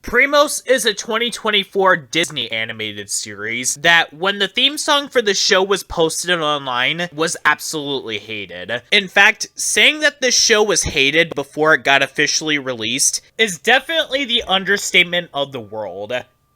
Primos is a 2024 Disney animated series that, when the theme song for the show was posted online, was absolutely hated. In fact, saying that this show was hated before it got officially released is definitely the understatement of the world.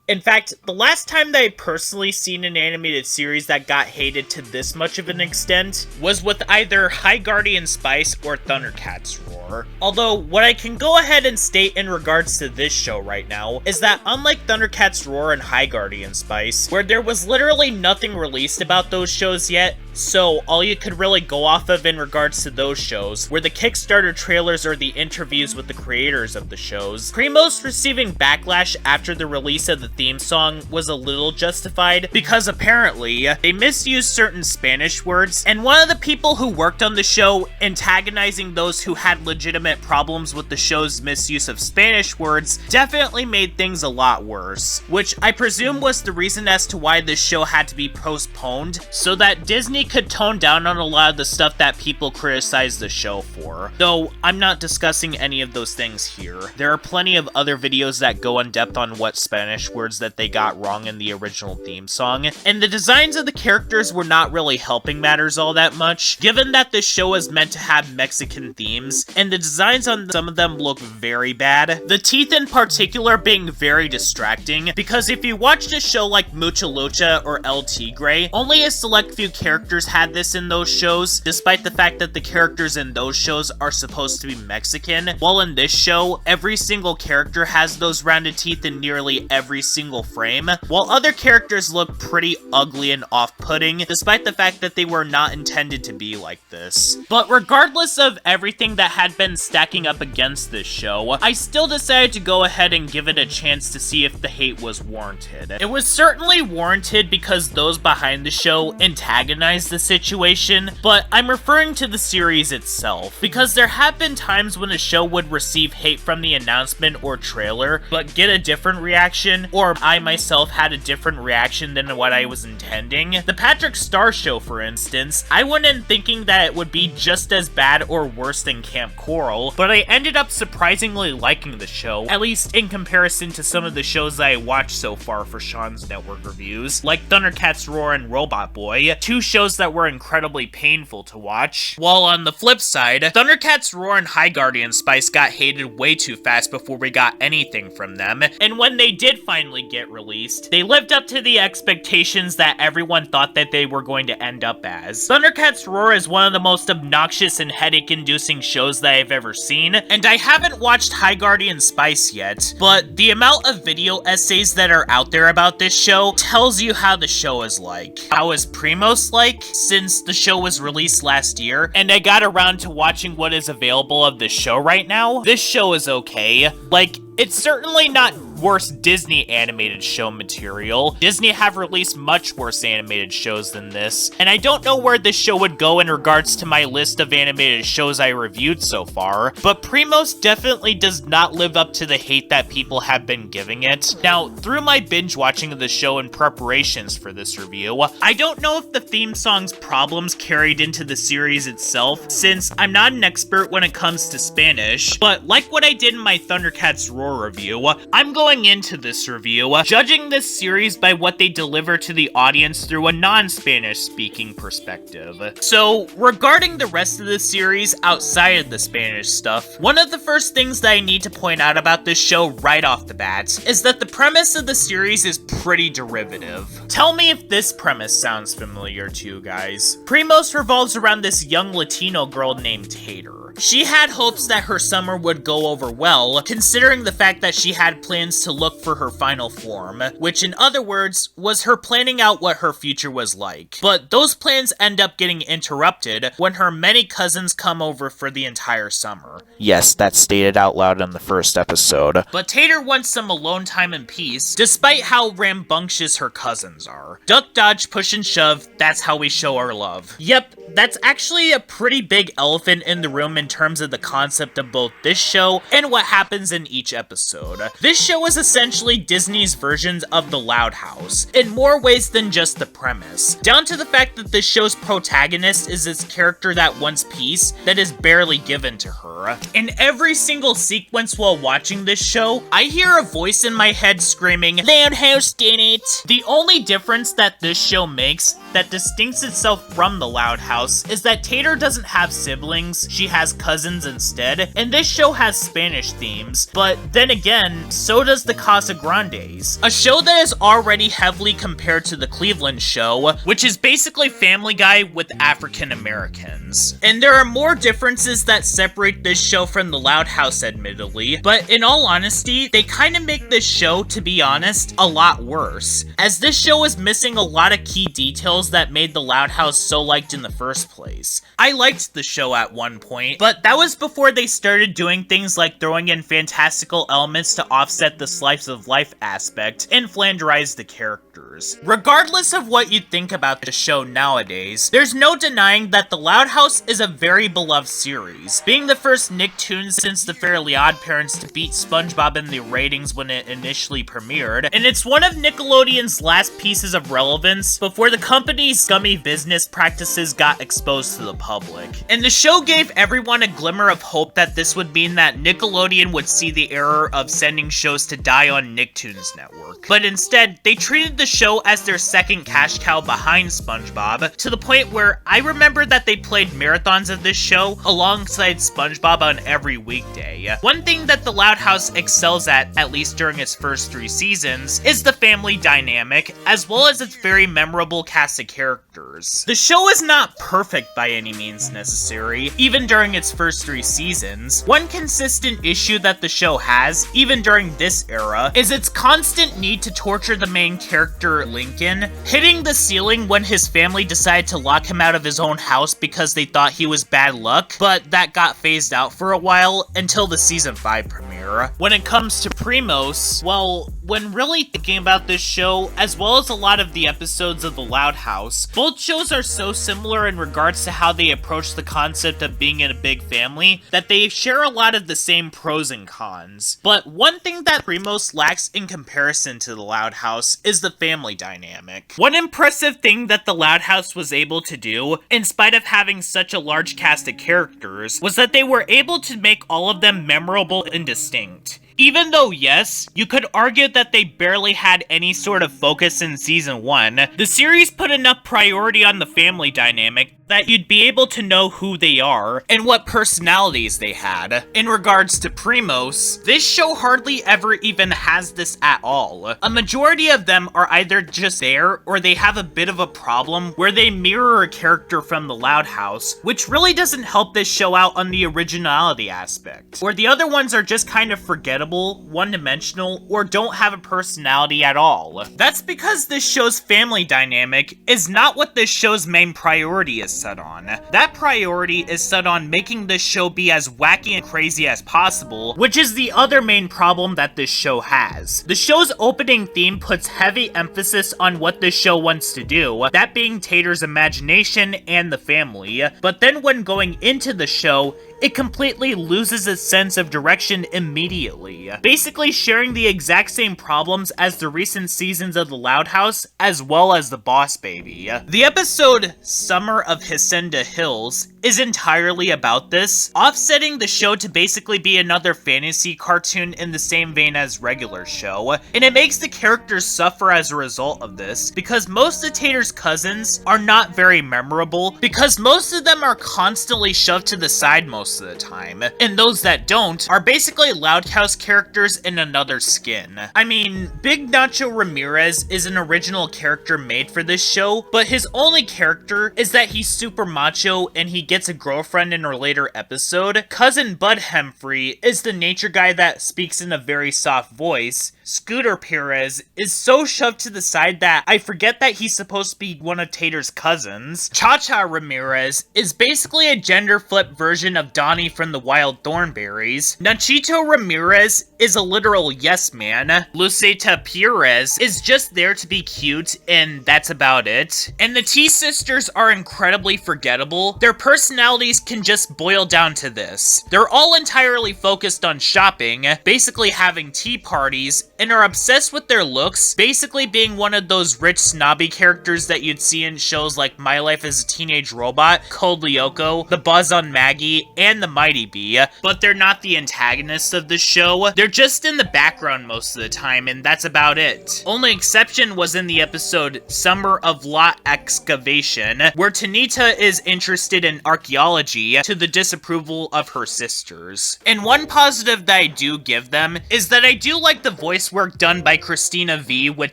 In fact, the last time that I personally seen an animated series that got hated to this much of an extent was with either High Guardian Spice or Thundercats Roar. Although, what I can go ahead and state in regards to this show right now is that unlike Thundercats Roar and High Guardian Spice, where there was literally nothing released about those shows yet, so all you could really go off of in regards to those shows were the Kickstarter trailers or the interviews with the creators of the shows, Primos receiving backlash after the release of the theme song was a little justified because apparently they misused certain Spanish words, and one of the people who worked on the show antagonizing those who had legitimate problems with the show's misuse of Spanish words definitely made things a lot worse, which I presume was the reason as to why this show had to be postponed, so that Disney could tone down on a lot of the stuff that people criticize the show for. Though, I'm not discussing any of those things here. There are plenty of other videos that go in depth on what Spanish words that they got wrong in the original theme song, and the designs of the characters were not really helping matters all that much, given that this show is meant to have Mexican themes, and the designs on some of them look very bad. The teeth in particular being very distracting, because if you watched a show like Mucha Lucha or El Tigre, only a select few characters had this in those shows, despite the fact that the characters in those shows are supposed to be Mexican, while in this show, every single character has those rounded teeth in nearly every single frame, while other characters look pretty ugly and off-putting, despite the fact that they were not intended to be like this. But regardless of everything that had been stacking up against this show, I still decided to go ahead and give it a chance to see if the hate was warranted. It was certainly warranted because those behind the show antagonized the situation, but I'm referring to the series itself, because there have been times when a show would receive hate from the announcement or trailer, but get a different reaction, or I myself had a different reaction than what I was intending. The Patrick Star Show, for instance, I went in thinking that it would be just as bad or worse than Camp Coral, but I ended up surprisingly liking the show, at least in comparison to some of the shows that I watched so far for Sean's Network reviews, like Thundercats Roar and Robot Boy, two shows that were incredibly painful to watch. While on the flip side, Thundercats Roar and High Guardian Spice got hated way too fast before we got anything from them, and when they did finally get released, they lived up to the expectations that everyone thought that they were going to end up as. Thundercats Roar is one of the most obnoxious and headache-inducing shows that I've ever seen, and I haven't watched High Guardian Spice yet, but the amount of video essays that are out there about this show tells you how the show is like. How is Primos like? Since the show was released last year, and I got around to watching what is available of this show right now, this show is okay. Like, it's certainly not worse Disney animated show material. Disney have released much worse animated shows than this, and I don't know where this show would go in regards to my list of animated shows I reviewed so far, but Primos definitely does not live up to the hate that people have been giving it. Now, through my binge watching of the show in preparations for this review, I don't know if the theme song's problems carried into the series itself, since I'm not an expert when it comes to Spanish, but like what I did in my Thundercats Roar review, I'm going into this review judging this series by what they deliver to the audience through a non-Spanish speaking perspective. So, regarding the rest of the series outside of the Spanish stuff, one of the first things that I need to point out about this show right off the bat is that the premise of the series is pretty derivative. Tell me if this premise sounds familiar to you guys. Primos revolves around this young Latino girl named Tater. She had hopes that her summer would go over well, considering the fact that she had plans to look for her final form, which in other words, was her planning out what her future was like. But those plans end up getting interrupted when her many cousins come over for the entire summer. Yes, that's stated out loud in the first episode. But Tater wants some alone time and peace, despite how rambunctious her cousins are. Duck, dodge, push and shove, that's how we show our love. Yep, that's actually a pretty big elephant in the room in terms of the concept of both this show and what happens in each episode. This show is essentially Disney's versions of The Loud House, in more ways than just the premise, down to the fact that this show's protagonist is this character that wants peace that is barely given to her. In every single sequence while watching this show, I hear a voice in my head screaming, "Loud House did it!" The only difference that this show makes that distincts itself from The Loud House is that Tater doesn't have siblings, she has cousins instead, and this show has Spanish themes, but then again, so does the Casagrandes, a show that is already heavily compared to the Cleveland show, which is basically Family Guy with African Americans. And there are more differences that separate this show from The Loud House, admittedly, but in all honesty, they kind of make this show, to be honest, a lot worse, as this show is missing a lot of key details that made The Loud House so liked in the first place. I liked the show at one point, but that was before they started doing things like throwing in fantastical elements to offset the slice of life aspect and flanderize the characters. Regardless of what you think about the show nowadays, there's no denying that The Loud House is a very beloved series, being the first Nicktoons since the Fairly Odd Parents to beat SpongeBob in the ratings when it initially premiered, and it's one of Nickelodeon's last pieces of relevance before the company's scummy business practices got exposed to the public. And the show gave everyone a glimmer of hope that this would mean that Nickelodeon would see the error of sending shows to die on Nicktoons Network. But instead, they treated the show as their second cash cow behind SpongeBob, to the point where I remember that they played marathons of this show alongside SpongeBob on every weekday. One thing that The Loud House excels at least during its first 3 seasons, is the family dynamic, as well as its very memorable cast of characters. The show is not perfect by any means necessary, even during its first 3 seasons. One consistent issue that the show has, even during this era, is its constant need to torture the main character, Lincoln, hitting the ceiling when his family decided to lock him out of his own house because they thought he was bad luck, but that got phased out for a while until the season 5 premiere. When it comes to Primos, well, when really thinking about this show, as well as a lot of the episodes of The Loud House, both shows are so similar in regards to how they approach the concept of being in a big family that they share a lot of the same pros and cons. But one thing that Primos lacks in comparison to The Loud House is the family dynamic. One impressive thing that The Loud House was able to do, in spite of having such a large cast of characters, was that they were able to make all of them memorable and distinct. Even though, yes, you could argue that they barely had any sort of focus in season 1, the series put enough priority on the family dynamic that you'd be able to know who they are and what personalities they had. In regards to Primos, this show hardly ever even has this at all. A majority of them are either just there, or they have a bit of a problem where they mirror a character from The Loud House, which really doesn't help this show out on the originality aspect. Or the other ones are just kind of forgettable, one-dimensional, or don't have a personality at all. That's because this show's family dynamic is not what this show's main priority is set on. That priority is set on making this show be as wacky and crazy as possible, which is the other main problem that this show has. The show's opening theme puts heavy emphasis on what this show wants to do, that being Tater's imagination and the family, but then when going into the show, it completely loses its sense of direction immediately, basically sharing the exact same problems as the recent seasons of The Loud House, as well as The Boss Baby. The episode Summer of Hacienda Hills is entirely about this, offsetting the show to basically be another fantasy cartoon in the same vein as regular show, and it makes the characters suffer as a result of this, because most of Tater's cousins are not very memorable, because most of them are constantly shoved to the side most of the time, and those that don't are basically Loud House characters in another skin. I mean, Big Nacho Ramirez is an original character made for this show, but his only character is that he's super macho and he gets a girlfriend in a later episode. Cousin Bud Humphrey is the nature guy that speaks in a very soft voice, Scooter Perez, is so shoved to the side that I forget that he's supposed to be one of Tater's cousins. Cha-Cha Ramirez is basically a gender flip version of Donnie from the Wild Thornberries. Nachito Ramirez is a literal yes man. Luceta Perez is just there to be cute, and that's about it. And the T sisters are incredibly forgettable. Their personalities can just boil down to this. They're all entirely focused on shopping, basically having tea parties, and are obsessed with their looks, basically being one of those rich snobby characters that you'd see in shows like My Life as a Teenage Robot, Code Lyoko, The Buzz on Maggie, and The Mighty Bee. But they're not the antagonists of the show. They're just in the background most of the time, and that's about it. Only exception was in the episode Summer of Lot Excavation, where Tanita is interested in archaeology to the disapproval of her sisters. And one positive that I do give them is that I do like the voice work done by Christina V with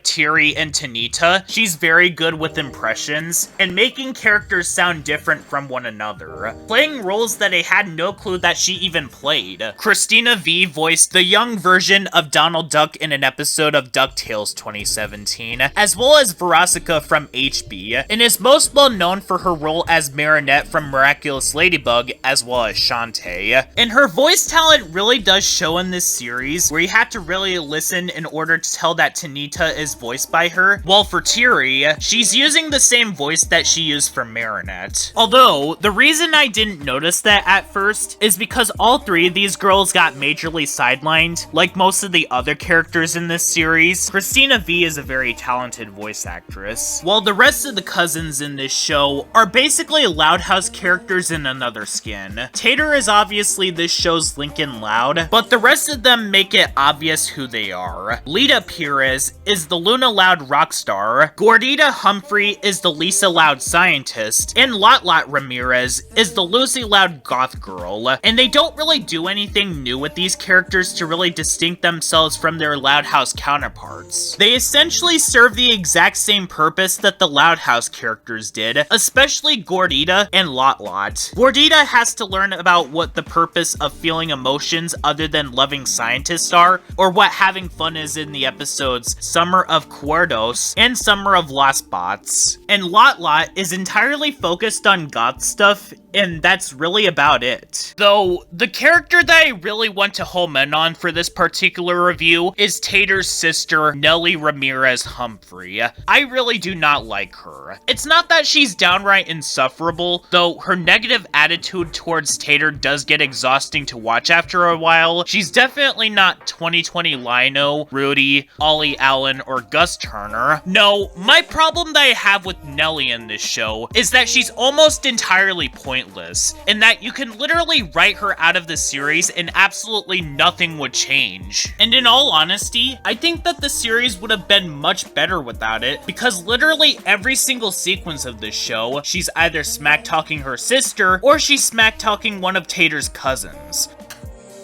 Thierry and Tanita. She's very good with impressions and making characters sound different from one another, playing roles that I had no clue that she even played. Christina V voiced the young version of Donald Duck in an episode of DuckTales 2017, as well as Veronica from HB, and is most well known for her role as Marinette from Miraculous Ladybug, as well as Shantae. And her voice talent really does show in this series, where you have to really listen in order to tell that Tanita is voiced by her, while for Thierry, she's using the same voice that she used for Marinette. Although, the reason I didn't notice that at first is because all three of these girls got majorly sidelined, like most of the other characters in this series. Christina V is a very talented voice actress, while the rest of the cousins in this show are basically Loud House characters in another skin. Tater is obviously this show's Lincoln Loud, but the rest of them make it obvious who they are. Lita Perez is the Luna Loud rock star, Gordita Humphrey is the Lisa Loud scientist, and Lot Lot Ramirez is the Lucy Loud goth girl. And they don't really do anything new with these characters to really distinct themselves from their Loud House counterparts. They essentially serve the exact same purpose that the Loud House characters did, especially Gordita and Lot Lot. Gordita has to learn about what the purpose of feeling emotions other than loving scientists are, or what having fun is in the episodes Summer of Cuerdos and Summer of Lost Bots. And Lot Lot is entirely focused on goth stuff, and that's really about it. Though, the character that I really want to home in on for this particular review is Tater's sister, Nellie Ramirez Humphrey. I really do not like her. It's not that she's downright insufferable, though her negative attitude towards Tater does get exhausting to watch after a while. She's definitely not 2020 Lino, Rudy, Ollie Allen, or Gus Turner. No, my problem that I have with Nellie in this show is that she's almost entirely pointless, and that you can literally write her out of the series and absolutely nothing would change. And in all honesty, I think that the series would have been much better without it, because literally every single sequence of this show, she's either smack-talking her sister, or she's smack-talking one of Tater's cousins.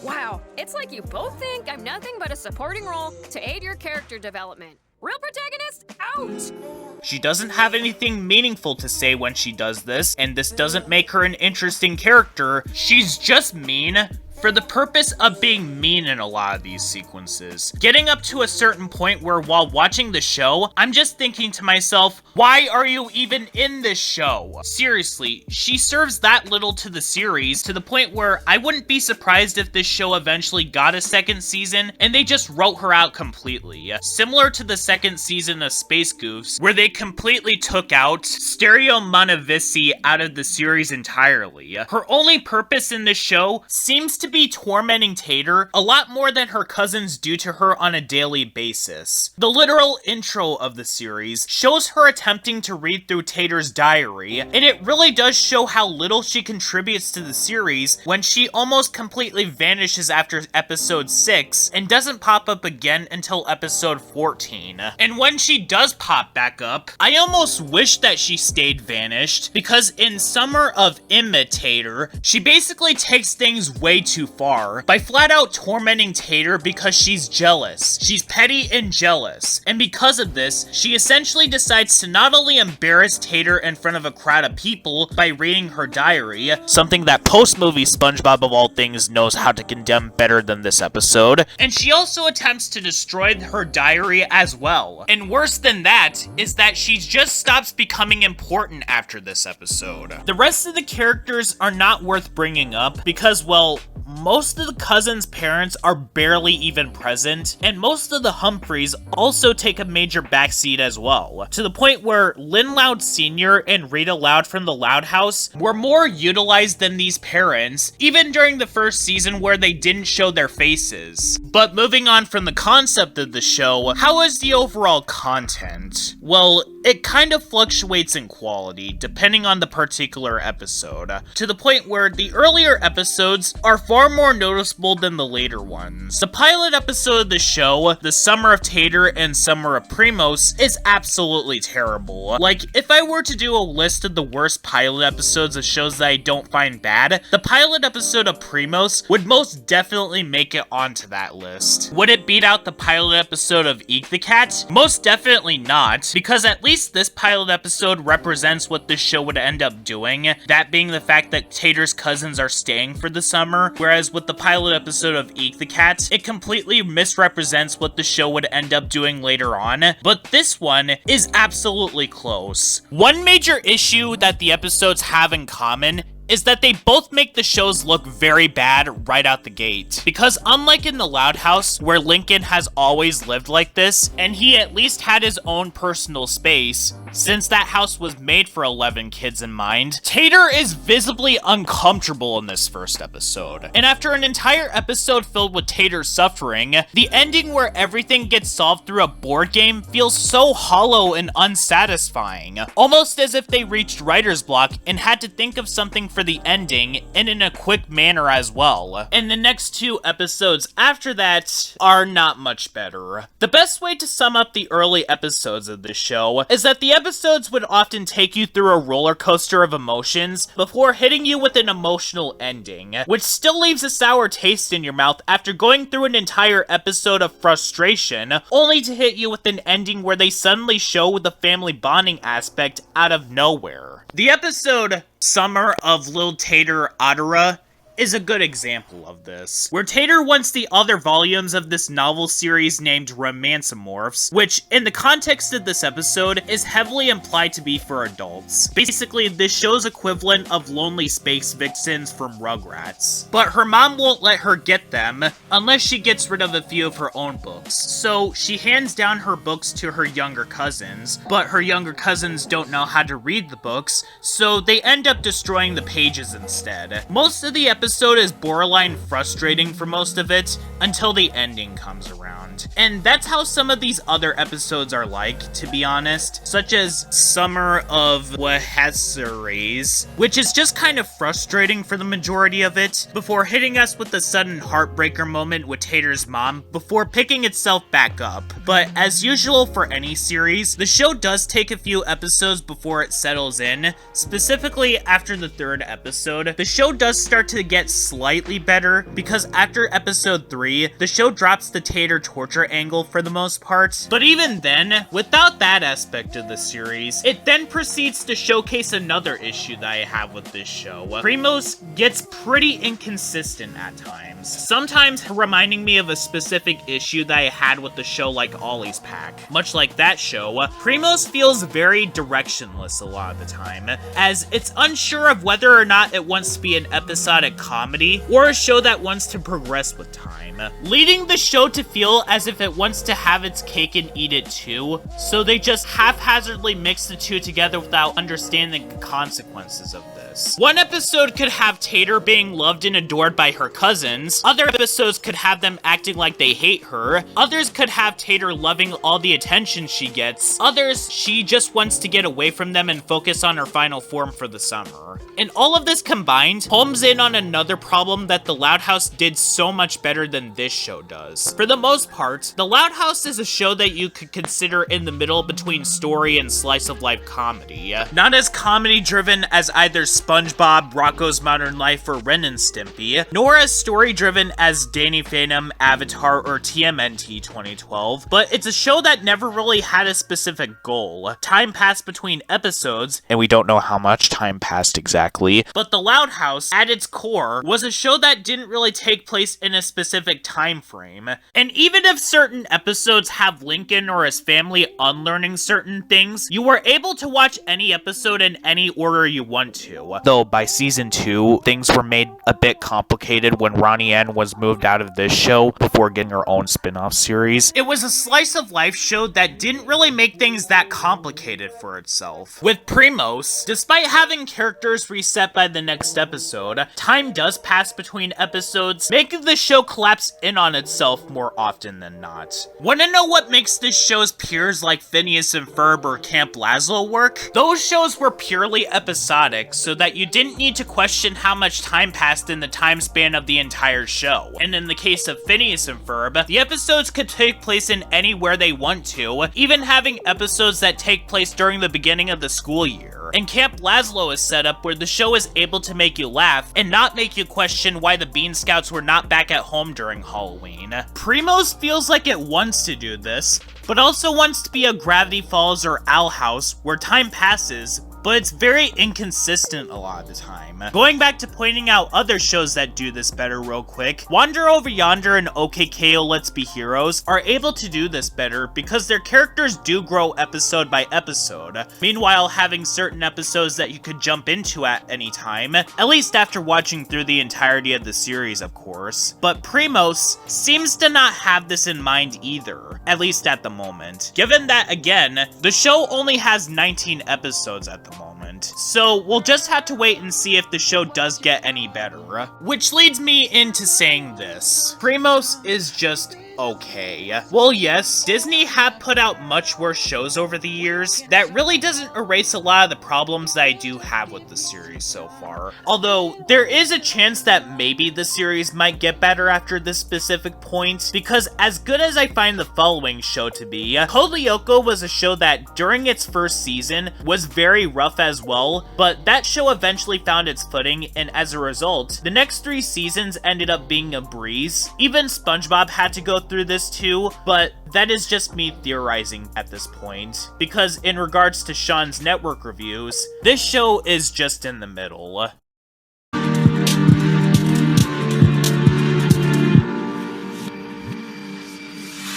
Wow, it's like you both think I'm nothing but a supporting role to aid your character development. Real protagonist, out! She doesn't have anything meaningful to say when she does this, and this doesn't make her an interesting character. She's just mean for the purpose of being mean in a lot of these sequences. Getting up to a certain point where while watching the show, I'm just thinking to myself, why are you even in this show? Seriously, she serves that little to the series to the point where I wouldn't be surprised if this show eventually got a second season and they just wrote her out completely. Similar to the second season of Space Goofs, where they completely took out Stereo Manavisi out of the series entirely. Her only purpose in this show seems to be tormenting Tater a lot more than her cousins do to her on a daily basis. The literal intro of the series shows her attempting to read through Tater's diary, and it really does show how little she contributes to the series when she almost completely vanishes after episode 6 and doesn't pop up again until episode 14. And when she does pop back up, I almost wish that she stayed vanished, because in Summer of Imitator, she basically takes things way too far by flat out tormenting Tater because she's jealous. She's petty and jealous, and because of this, she essentially decides to not only embarrass Tater in front of a crowd of people by reading her diary, something that post-movie SpongeBob of all things knows how to condemn better than this episode, and she also attempts to destroy her diary as well. And worse than that is that she just stops becoming important after this episode. The rest of the characters are not worth bringing up because, well, most of the cousins' parents are barely even present, and most of the Humphreys also take a major backseat as well, to the point where Lynn Loud Sr. and Rita Loud from the Loud House were more utilized than these parents, even during the first season where they didn't show their faces. But moving on from the concept of the show, how is the overall content? Well, it kind of fluctuates in quality, depending on the particular episode, to the point where the earlier episodes are far more noticeable than the later ones. The pilot episode of the show, The Summer of Tater and Summer of Primos, is absolutely terrible. Like, if I were to do a list of the worst pilot episodes of shows that I don't find bad, the pilot episode of Primos would most definitely make it onto that list. Would it beat out the pilot episode of Eek the Cat? Most definitely not, because at least this pilot episode represents what this show would end up doing, that being the fact that Tater's cousins are staying for the summer, whereas with the pilot episode of Eek the Cat, it completely misrepresents what the show would end up doing later on, but this one is absolutely close. One major issue that the episodes have in common is that they both make the shows look very bad right out the gate. Because unlike in the Loud House, where Lincoln has always lived like this, and he at least had his own personal space, since that house was made for 11 kids in mind, Tater is visibly uncomfortable in this first episode. And after an entire episode filled with Tater suffering, the ending where everything gets solved through a board game feels so hollow and unsatisfying, almost as if they reached writer's block and had to think of something for the ending and in a quick manner as well. And the next two episodes after that are not much better. The best way to sum up the early episodes of this show is that the episodes would often take you through a roller coaster of emotions before hitting you with an emotional ending, which still leaves a sour taste in your mouth after going through an entire episode of frustration, only to hit you with an ending where they suddenly show the family bonding aspect out of nowhere. The episode Summer of Lil Tater Otera is a good example of this, where Tater wants the other volumes of this novel series named Romancemorphs, which, in the context of this episode, is heavily implied to be for adults. Basically, this show's equivalent of Lonely Space Vixens from Rugrats. But her mom won't let her get them, unless she gets rid of a few of her own books. So, she hands down her books to her younger cousins, but her younger cousins don't know how to read the books, so they end up destroying the pages instead. Most of the episode is borderline frustrating for most of it, until the ending comes around. And that's how some of these other episodes are like, to be honest, such as Summer of Wahazores, which is just kind of frustrating for the majority of it, before hitting us with the sudden heartbreaker moment with Tater's mom, before picking itself back up. But as usual for any series, the show does take a few episodes before it settles in. Specifically after the third episode, the show does start to get slightly better, because after episode 3, the show drops the Tater torture angle for the most part. But even then, without that aspect of the series, it then proceeds to showcase another issue that I have with this show. Primos gets pretty inconsistent at times, sometimes reminding me of a specific issue that I had with the show like Ollie's Pack. Much like that show, Primos feels very directionless a lot of the time, as it's unsure of whether or not it wants to be an episodic comedy or a show that wants to progress with time, leading the show to feel as if it wants to have its cake and eat it too, so they just haphazardly mix the two together without understanding the consequences of this. One episode could have Tater being loved and adored by her cousins, other episodes could have them acting like they hate her, others could have Tater loving all the attention she gets, others she just wants to get away from them and focus on her final form for the summer. And all of this combined homes in on another problem that the Loud House did so much better than this show does. For the most part, the Loud House is a show that you could consider in the middle between story and slice of life comedy. Not as comedy driven as either SpongeBob, Rocko's Modern Life, or Ren and Stimpy, nor as story-driven as Danny Phantom, Avatar, or TMNT 2012, but it's a show that never really had a specific goal. Time passed between episodes, and we don't know how much time passed exactly, but The Loud House, at its core, was a show that didn't really take place in a specific time frame. And even if certain episodes have Lincoln or his family unlearning certain things, you were able to watch any episode in any order you want to. Though by season 2, things were made a bit complicated when Ronnie Ann was moved out of this show before getting her own spin-off series. It was a slice of life show that didn't really make things that complicated for itself. With Primos, despite having characters reset by the next episode, time does pass between episodes, making the show collapse in on itself more often than not. Wanna know what makes this show's peers like Phineas and Ferb or Camp Lazlo work? Those shows were purely episodic, so that you didn't need to question how much time passed in the time span of the entire show. And in the case of Phineas and Ferb, the episodes could take place in anywhere they want to, even having episodes that take place during the beginning of the school year. And Camp Lazlo is set up where the show is able to make you laugh and not make you question why the Bean Scouts were not back at home during Halloween. Primos feels like it wants to do this, but also wants to be a Gravity Falls or Owl House where time passes, but it's very inconsistent a lot of the time. Going back to pointing out other shows that do this better real quick, Wander Over Yonder and OKKO Let's Be Heroes are able to do this better because their characters do grow episode by episode, meanwhile having certain episodes that you could jump into at any time, at least after watching through the entirety of the series, of course. But Primos seems to not have this in mind either, at least at the moment, given that, again, the show only has 19 episodes at the moment. So we'll just have to wait and see if the show does get any better. Which leads me into saying this. Primos is just okay. Well, yes, Disney have put out much worse shows over the years. That really doesn't erase a lot of the problems that I do have with the series so far. Although, there is a chance that maybe the series might get better after this specific point, because as good as I find the following show to be, Code Lyoko was a show that, during its first season, was very rough as well, but that show eventually found its footing, and as a result, the next 3 seasons ended up being a breeze. Even SpongeBob had to go through this too, but that is just me theorizing at this point, because in regards to Sean's network reviews, this show is just in the middle.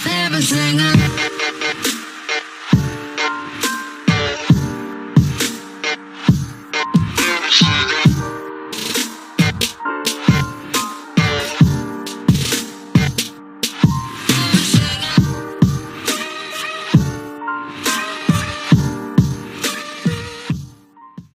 Everything